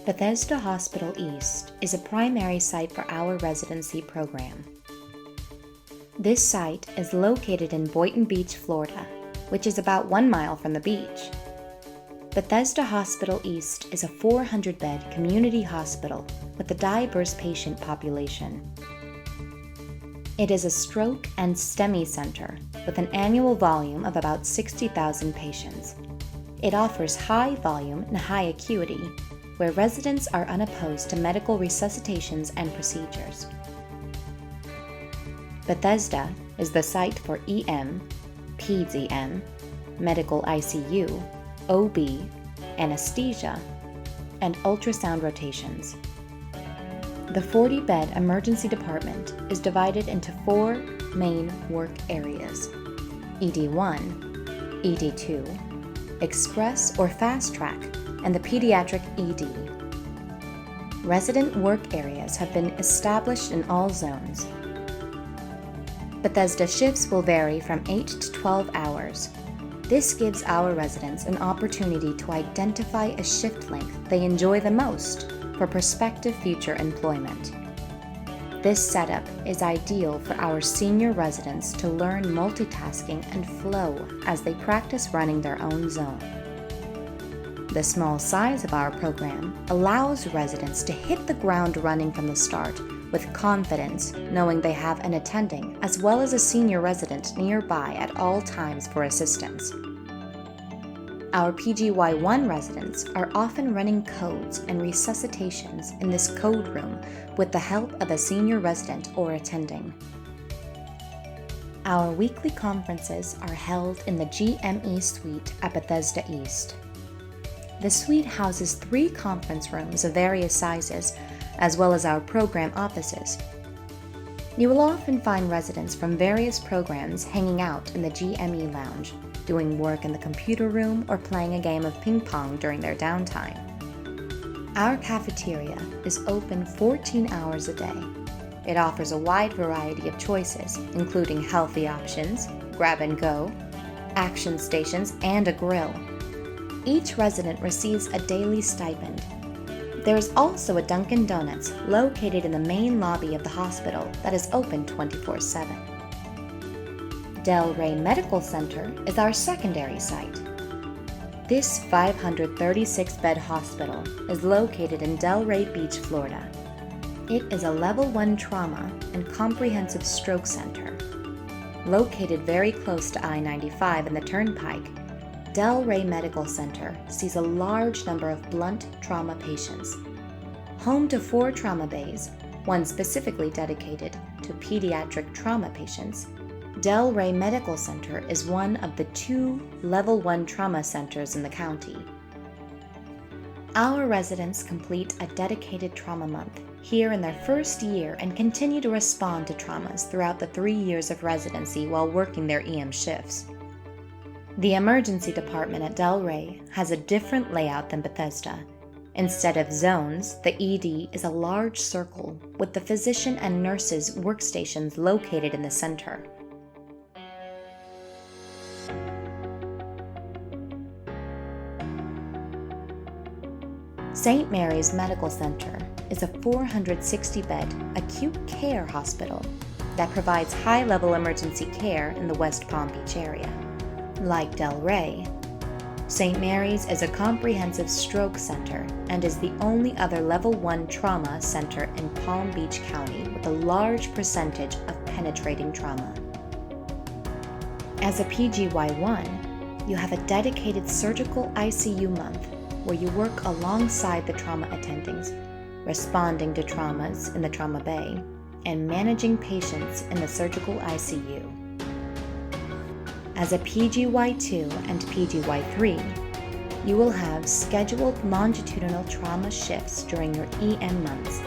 Bethesda Hospital East is a primary site for our residency program. This site is located in Boynton Beach, Florida, which is about 1 mile from the beach. Bethesda Hospital East is a 400-bed community hospital with a diverse patient population. It is a stroke and STEMI center with an annual volume of about 60,000 patients. It offers high volume and high acuity, where residents are unopposed to medical resuscitations and procedures. Bethesda is the site for EM, PEDS-EM, medical ICU, OB, anesthesia, and ultrasound rotations. The 40-bed emergency department is divided into 4 main work areas: ED1, ED2, Express or Fast Track, and the Pediatric ED. Resident work areas have been established in all zones. Bethesda shifts will vary from 8 to 12 hours. This gives our residents an opportunity to identify a shift length they enjoy the most for prospective future employment. This setup is ideal for our senior residents to learn multitasking and flow as they practice running their own zone. The small size of our program allows residents to hit the ground running from the start with confidence, knowing they have an attending as well as a senior resident nearby at all times for assistance. Our PGY1 residents are often running codes and resuscitations in this code room with the help of a senior resident or attending. Our weekly conferences are held in the GME suite at Bethesda East. The suite houses 3 conference rooms of various sizes, as well as our program offices. You will often find residents from various programs hanging out in the GME lounge, doing work in the computer room or playing a game of ping pong during their downtime. Our cafeteria is open 14 hours a day. It offers a wide variety of choices, including healthy options, grab and go, action stations, and a grill. Each resident receives a daily stipend. There is also a Dunkin' Donuts located in the main lobby of the hospital that is open 24/7. Rey Medical Center is our secondary site. This 536-bed hospital is located in Delray Beach, Florida. It is a Level 1 trauma and comprehensive stroke center. Located very close to I-95 and the Turnpike, Rey Medical Center sees a large number of blunt trauma patients. Home to 4 trauma bays, one specifically dedicated to pediatric trauma patients, Rey Medical Center is one of the 2 Level 1 trauma centers in the county. Our residents complete a dedicated trauma month here in their first year and continue to respond to traumas throughout the 3 years of residency while working their EM shifts. The emergency department at Rey has a different layout than Bethesda. Instead of zones, the ED is a large circle with the physician and nurses' workstations located in the center. St. Mary's Medical Center is a 460-bed acute care hospital that provides high-level emergency care in the West Palm Beach area. Like Rey, St. Mary's is a comprehensive stroke center and is the only other Level 1 trauma center in Palm Beach County with a large percentage of penetrating trauma. As a PGY1, you have a dedicated surgical ICU month where you work alongside the trauma attendings, responding to traumas in the trauma bay, and managing patients in the surgical ICU. As a PGY2 and PGY3, you will have scheduled longitudinal trauma shifts during your EM months,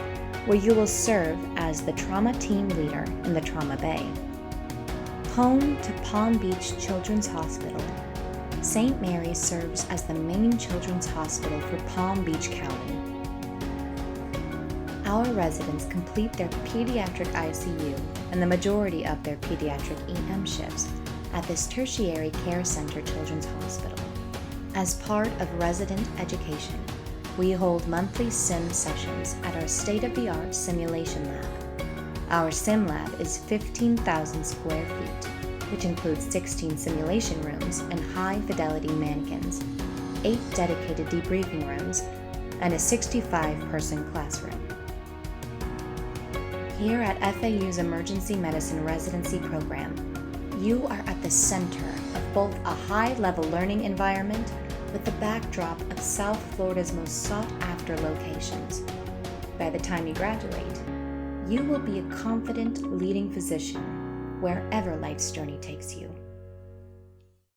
where you will serve as the trauma team leader in the trauma bay. Home to Palm Beach Children's Hospital, St. Mary's serves as the main children's hospital for Palm Beach County. Our residents complete their pediatric ICU and the majority of their pediatric EM shifts at this tertiary care center children's hospital. As part of resident education, We hold monthly sim sessions at our state-of-the-art simulation lab. Our sim lab is 15,000 square feet, which includes 16 simulation rooms and high-fidelity mannequins, 8 dedicated debriefing rooms, and a 65-person classroom. Here at FAU's Emergency Medicine Residency program, you are at the center of both a high-level learning environment with the backdrop of South Florida's most sought-after locations. By the time you graduate, you will be a confident leading physician wherever life's journey takes you.